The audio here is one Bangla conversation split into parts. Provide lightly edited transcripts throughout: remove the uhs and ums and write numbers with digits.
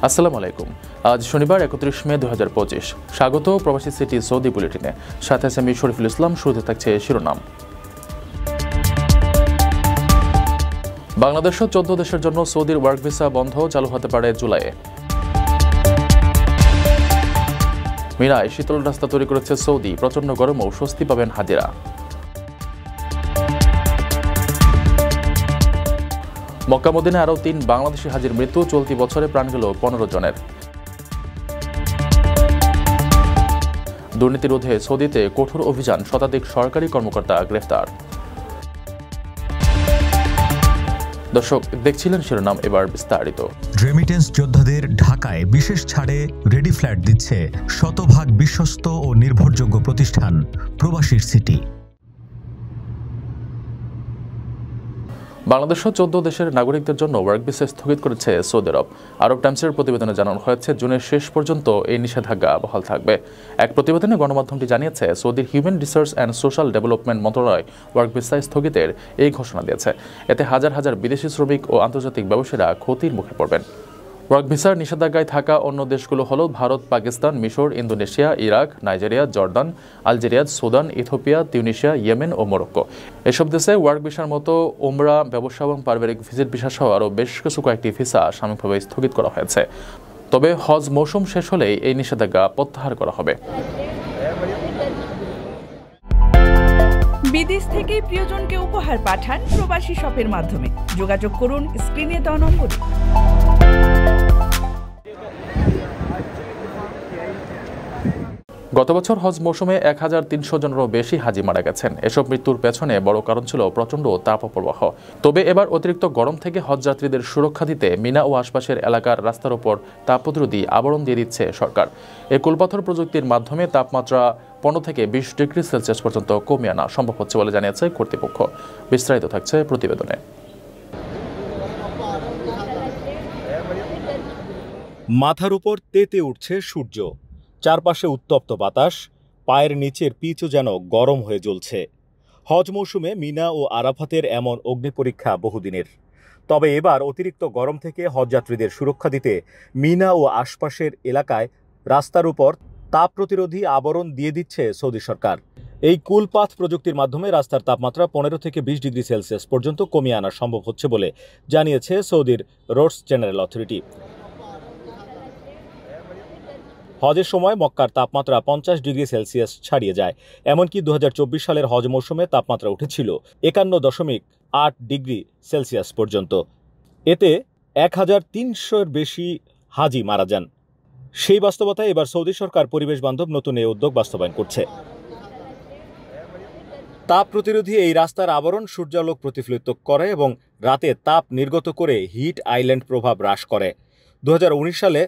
আসসালামু আলাইকুম। আজ শনিবার ৩১ মে ২০২৫। স্বাগত প্রবাসী সিটি সৌদি বুলেটিনে। সাথে আছে আমি শরীফুল ইসলাম। শুরুতে থাকছে শিরোনাম। বাংলাদেশও ১৪ দেশের জন্য সৌদির ওয়ার্ক ভিসা বন্ধ, চালু হতে পারে জুলাইয়ে। মিনায় শীতল রাস্তা তৈরি করেছে সৌদি, প্রচণ্ড গরমেও স্বস্তি পাবেন হাজিরা। মক্কা মদিনায় আরও ৩ বাংলাদেশি হাজির মৃত্যু, চলতি বছরে প্রাণ গেল ১৫ জনের। দুর্নীতি রোধে সৌদিতে কঠোর অভিযান, শতাধিক সরকারি কর্মকর্তা গ্রেফতার। দর্শক দেখছিলেন শিরোনাম, এবার বিস্তারিত। রেমিটেন্স যোদ্ধাদের ঢাকায় বিশেষ ছাড়ে রেডি ফ্ল্যাট দিচ্ছে শতভাগ বিশ্বস্ত ও নির্ভরযোগ্য প্রতিষ্ঠান প্রবাসীর সিটি। বাংলাদেশও ১৪ দেশের নাগরিকদের জন্য ওয়ার্ক ভিসা স্থগিত করেছে সৌদি আরব। আরব টাইমসের প্রতিবেদনে জানানো হয়েছে, জুনের শেষ পর্যন্ত এই নিষেধাজ্ঞা বহাল থাকবে। এক প্রতিবেদনে গণমাধ্যমটি জানিয়েছে, সৌদির human resource and social development মন্ত্রণালয় ওয়ার্ক ভিসা স্থগিতের এই ঘোষণা দিয়েছে। এতে হাজার হাজার বিদেশি শ্রমিক ও আন্তর্জাতিক ব্যবসায়ীরা ক্ষতির মুখে পড়বেন। ওয়ার্ক ভিসার নিষেধাজ্ঞায় থাকা অন্য দেশগুলো হল ভারত, পাকিস্তান, মিশর, Indonesia, Iraq, Nigeria, Jordan, Algeria, Sudan, Ethiopia, Tunisia, Yemen ও মরক্কো। এসব দেশে ওয়ার্ক ভিসার মতো উমরা, ব্যবসা এবং পারিবারিক ভিজিট ভিসা সহ আরও বেশ কিছু কয়েকটি ভিসা সাময়িকভাবে স্থগিত করা হয়েছে। তবে হজ মৌসুম শেষ হলেই এই নিষেধাজ্ঞা প্রত্যাহার করা হবে। বিদেশ থেকে প্রিয়জনকে উপহার পাঠান প্রবাসী শপের মাধ্যমে। যোগাযোগ করুন স্ক্রিনে দেওয়া নম্বরে। গত বছর হজ মৌসুমে ১৩০০ জনেরও বেশি হাজি মারা গেছেন। এসব মৃত্যুর পেছনে বড় কারণ ছিল প্রচণ্ড তাপপ্রবাহ। তবে এবার অতিরিক্ত গরম থেকে হজ যাত্রীদের সুরক্ষা দিতে মিনা ও আশপাশের এলাকার রাস্তার ওপর তাপ প্রতিরোধী আবরণ দিয়ে দিচ্ছে সরকার। এই কুলপাথর প্রযুক্তির মাধ্যমে তাপমাত্রা ১৫ থেকে ২০ ডিগ্রি সেলসিয়াস পর্যন্ত কমিয়ে আনা সম্ভব হচ্ছে বলে জানিয়েছে কর্তৃপক্ষ। বিস্তারিত থাকছে প্রতিবেদনে। মাথার উপর তেতে উঠছে সূর্য, চারপাশে উত্তপ্ত বাতাস, পায়ের নিচের পিচও যেন গরম হয়ে জ্বলছে। হজ মৌসুমে মিনা ও আরাফাতের এমন অগ্নিপরীক্ষা বহুদিনের। তবে এবার অতিরিক্ত গরম থেকে হজযাত্রীদের সুরক্ষা দিতে মিনা ও আশপাশের এলাকায় রাস্তার উপর তাপ প্রতিরোধী আবরণ দিয়ে দিচ্ছে সৌদি সরকার। এই কুলপাথ প্রযুক্তির মাধ্যমে রাস্তার তাপমাত্রা ১৫ থেকে ২০ ডিগ্রি সেলসিয়াস পর্যন্ত কমিয়ে আনা সম্ভব হচ্ছে বলে জানিয়েছে সৌদির রোডস জেনারেল অথরিটি। হজের সময় মক্কার তাপমাত্রা ৫০ ডিগ্রি সেলসিয়াস ছাড়িয়ে যায়। এমনকি ২০২৪ সালের হজ মৌসুমে তাপমাত্রা উঠেছিল ৫১.৮ ডিগ্রি সেলসিয়াস পর্যন্ত। এতে ১৩০০-এর বেশি হাজি মারা যান। সেই বাস্তবতায় এবার সৌদি সরকার পরিবেশ বান্ধব নতুন এই উদ্যোগ বাস্তবায়ন করছে। তাপ প্রতিরোধী এই রাস্তার আবরণ সূর্যালোক প্রতিফলিত করে এবং রাতে তাপ নির্গত করে হিট আইল্যান্ড প্রভাব হ্রাস করে। ২০১৯ সালে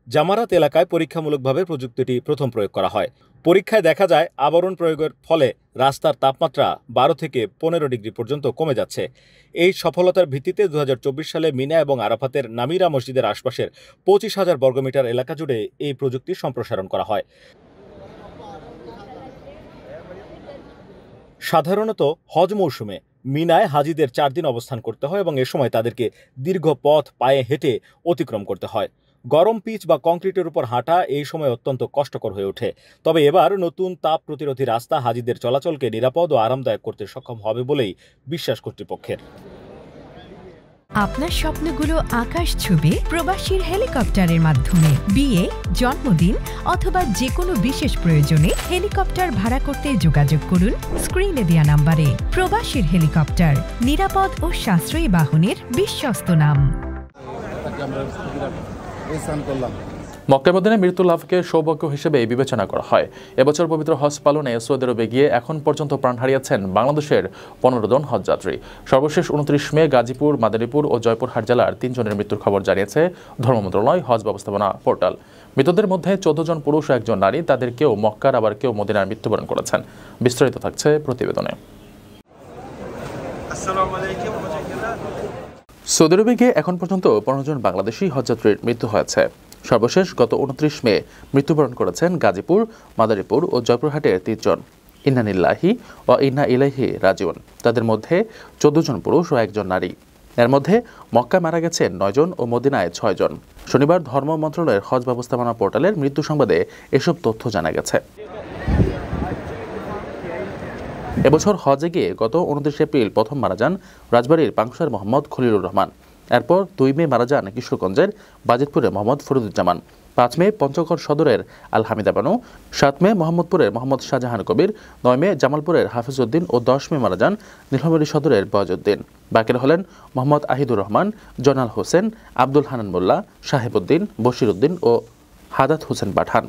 জামারাত এলাকায় পরীক্ষামূলকভাবে প্রযুক্তিটি প্রথম প্রয়োগ করা হয়। পরীক্ষায় দেখা যায় আবরণ প্রয়োগের ফলে রাস্তার তাপমাত্রা ১২ থেকে ১৫ ডিগ্রি পর্যন্ত কমে যাচ্ছে। এই সফলতার ভিত্তিতে ২০২৪ সালে মিনা এবং আরাফাতের নামিরা মসজিদের আশপাশের ২৫,০০০ বর্গমিটার এলাকা জুড়ে এই প্রযুক্তি সম্প্রসারণ করা হয়। সাধারণত হজ মৌসুমে মিনায় হাজিদের ৪ দিন অবস্থান করতে হয় এবং এ সময় তাদেরকে দীর্ঘ পথ পায়ে হেঁটে অতিক্রম করতে হয়। গরম পিচ বা কংক্রিটের উপর হাঁটা এই সময় অত্যন্ত কষ্টকর হয়ে ওঠে। তবে এবার নতুন তাপ প্রতিরোধী রাস্তা হাজিদের চলাচলকে নিরাপদ ও আরামদায়ক করতে সক্ষম হবে বলেই বিশ্বাস কর্তৃপক্ষের। আপনার স্বপ্নগুলো আকাশ ছবি প্রবাসীর হেলিকপ্টারের মাধ্যমে। বিয়ে, জন্মদিন অথবা যে কোনো বিশেষ প্রয়োজনে হেলিকপ্টার ভাড়া করতে যোগাযোগ করুন স্ক্রিনে দেয়া নাম্বারে। প্রবাসীর হেলিকপ্টার, নিরাপদ ও সাশ্রয়ী বাহনের বিশ্বস্ত নাম। মক্কা মদিনায় মৃত্যু লাভকে সৌভাগ্য হিসেবে বিবেচনা করা হয়। এবছর পবিত্র হজ পালনে সৌদি আরবে গিয়ে এখন পর্যন্ত প্রাণ হারিয়েছেন বাংলাদেশের ১৫ জন হজযাত্রী। সর্বশেষ ২৯ মে গাজীপুর, মাদারীপুর ও জয়পুরহাট জেলার ৩ জনের মৃত্যুর খবর জানিয়েছে ধর্ম মন্ত্রণালয় হজ ব্যবস্থাপনা পোর্টাল। মৃতদের মধ্যে ১৪ জন পুরুষ ও ১ জন নারী। তাদের কেউ মক্কার, আবার কেউ মদিনার মৃত্যুবরণ করেছেন। বিস্তারিত থাকছে প্রতিবেদনে। সৌদি আরবে গিয়ে এখন পর্যন্ত ১৫ জন বাংলাদেশি হজযাত্রীর মৃত্যু হয়েছে। সর্বশেষ গত ২৯ মে মৃত্যুবরণ করেছেন গাজীপুর, মাদারীপুর ও জয়পুরহাটের ৩ জন। ইন্না লিল্লাহি ওয়া ইন্না ইলাইহি রাজিউন। তাদের মধ্যে ১৪ জন পুরুষ ও ১ জন নারী। এর মধ্যে মক্কায় মারা গেছেন 9 জন ও মদিনায় 6 জন। শনিবার ধর্ম মন্ত্রণালয়ের হজ ব্যবস্থাপনা পোর্টালের মৃত্যু সংবাদে এসব তথ্য জানা গেছে। এবছর হজে গিয়ে গত 29 এপ্রিল প্রথম মারা যান রাজবাড়ীর পাংশার মোহাম্মদ খলিলুর রহমান। এরপর 2 মে মারা যান কিশোরগঞ্জের বাজিতপুরের মোহাম্মদ ফরিদুজ্জামান, 5 মে পঞ্চগড় সদরের আল হামিদা বানু, 7 মে মোহাম্মদপুরের মোহাম্মদ শাহজাহান কবির, 9 মে জামালপুরের হাফিজ উদ্দিন ও 10 মে মারা যান নীলফামারী সদরের বয়জউদ্দিন। বাকিরা হলেন মোহাম্মদ আহিদুর রহমান, জনাল হোসেন, আব্দুল হানান মোল্লা, সাহেবউদ্দিন, বশির উদ্দিন ও হাদাত হোসেন পাঠান।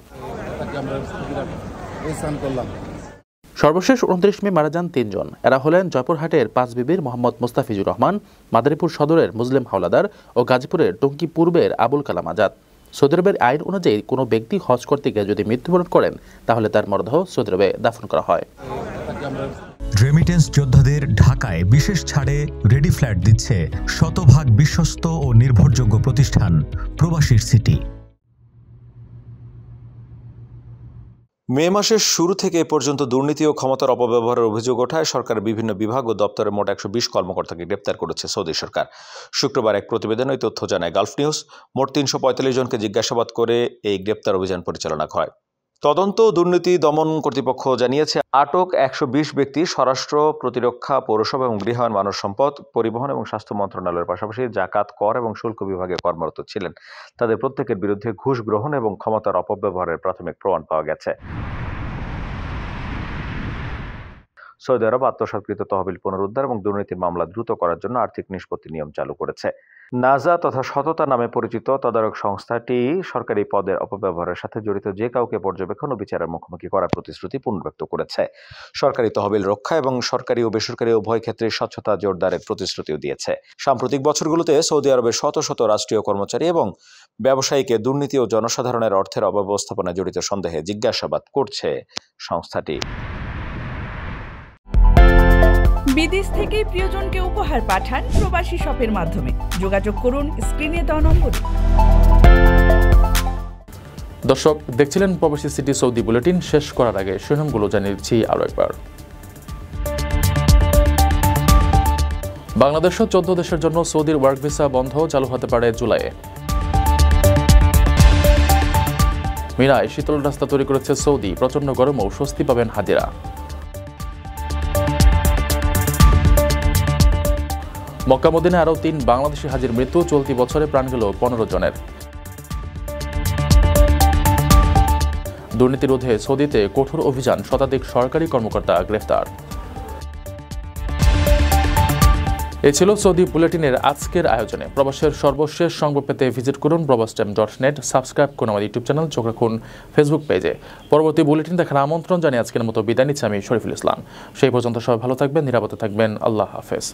সর্বশেষ 29 মে মারা যান 3 জন। এরা হলেন জয়পুরহাটের 5 বিবির মোহাম্মদ মুস্তাফিজুর রহমান, মাদারীপুর সদরের মুসলিম হাওলাদার ও গাজীপুরের টঙ্গী পূর্বের আবুল কালাম আজাদ। সৌদি আরবের আইন অনুযায়ী কোনো ব্যক্তি হজ করতে গিয়ে যদি মৃত্যুবরণ করেন তাহলে তার মরদেহ সৌদি আরবে দাফন করা হয়। রেমিটেন্স যোদ্ধাদের ঢাকায় বিশেষ ছাড়ে রেডি ফ্ল্যাট দিচ্ছে শতভাগ বিশ্বস্ত ও নির্ভরযোগ্য প্রতিষ্ঠান প্রবাসীর সিটি। মে মাসের শুরু থেকে এ পর্যন্ত দুর্নীতি ও ক্ষমতার অপব্যবহারের অভিযোগ ওঠায় সরকারের বিভিন্ন বিভাগ ও দপ্তরের মোট 120 কর্মকর্তাকে গ্রেপ্তার করেছে সৌদি সরকার। শুক্রবার এক প্রতিবেদনে তথ্য জানায় গালফ নিউজ। মোট 345 জনকে জিজ্ঞাসাবাদ করে এই গ্রেপ্তার অভিযান পরিচালনা হয়। তদন্ত দুর্নীতি দমন কর্তৃপক্ষ জানিয়েছে, আটক 120 ব্যক্তি স্বরাষ্ট্র, প্রতিরক্ষা, পৌরসভা এবং গৃহায়ণ মানব সম্পদ, পরিবহন এবং স্বাস্থ্য মন্ত্রণালয়ের পাশাপাশি জাকাত, কর এবং শুল্ক বিভাগে কর্মরত ছিলেন। তাদের প্রত্যেকের বিরুদ্ধে ঘুষ গ্রহণ এবং ক্ষমতার অপব্যবহারের প্রাথমিক প্রমাণ পাওয়া গেছে। সৌদি আরব আত্মসাৎকৃত তহবিল পুনরুদ্ধার এবং দুর্নীতির মামলা দ্রুত করার জন্য আর্থিক নিষ্পত্তি নিয়ম চালু করেছে। নাজা তথা সততা নামে পরিচিত তদারক সংস্থাটি সরকারি পদের অপব্যবহারের সাথে জড়িত যে কাউকে পর্যবেক্ষণ ও বিচারের মুখোমুখি করার প্রতিশ্রুতি পুনর্ব্যক্ত করেছে। সরকারি তহবিল রক্ষা এবং সরকারি ও বেসরকারি উভয় ক্ষেত্রে স্বচ্ছতা জোরদারের প্রতিশ্রুতিও দিয়েছে। সাম্প্রতিক বছরগুলোতে সৌদি আরবের শত শত রাষ্ট্রীয় কর্মচারী এবং ব্যবসায়ীকে দুর্নীতি ও জনসাধারণের অর্থের অব্যবস্থাপনায় জড়িত সন্দেহে জিজ্ঞাসাবাদ করছে সংস্থাটি। বিদেশ থেকে প্রিয়জনকে উপহার পাঠান প্রবাসী শপের মাধ্যমে। যোগাযোগ করুন স্ক্রিনে দেওয়া নম্বরে। দর্শক দেখছিলেন প্রবাসী সিটি সৌদি বুলেটিন। শেষ করার আগে শিরোনামগুলো জানিয়ে দিচ্ছি আরও একবার। বাংলাদেশও 14 দেশের জন্য সৌদির ওয়ার্ক ভিসা বন্ধ, চালু হতে পারে জুলাইয়ে। মিনায় শীতল রাস্তা তৈরি করেছে সৌদি, প্রচণ্ড গরমেও স্বস্তি পাবেন হাজিরা। মক্কা মদিনায় আরও 3 বাংলাদেশি হাজির মৃত্যু, চলতি বছরে প্রাণ গেল 15 জনের। দুর্নীতি রোধে সৌদিতে কঠোর অভিযান, শতাধিক সরকারি কর্মকর্তা গ্রেফতার। এ ছিল সৌদি বুলেটিনের আজকের আয়োজনে। প্রবাসের সর্বশেষ সংবাদ পেতে ভিজিট করুন probastime.net, সাবস্ক্রাইব করুন আমার ইউটিউব চ্যানেল, চোখ রাখুন ফেসবুক পেজে। পরবর্তী বুলেটিন দেখার আমন্ত্রণ জানিয়ে আজকের মতো বিদায় নিচ্ছি আমি শরীফুল ইসলাম। সেই পর্যন্ত সবাই ভালো থাকবেন, নিরাপদে থাকবেন। আল্লাহ হাফেজ।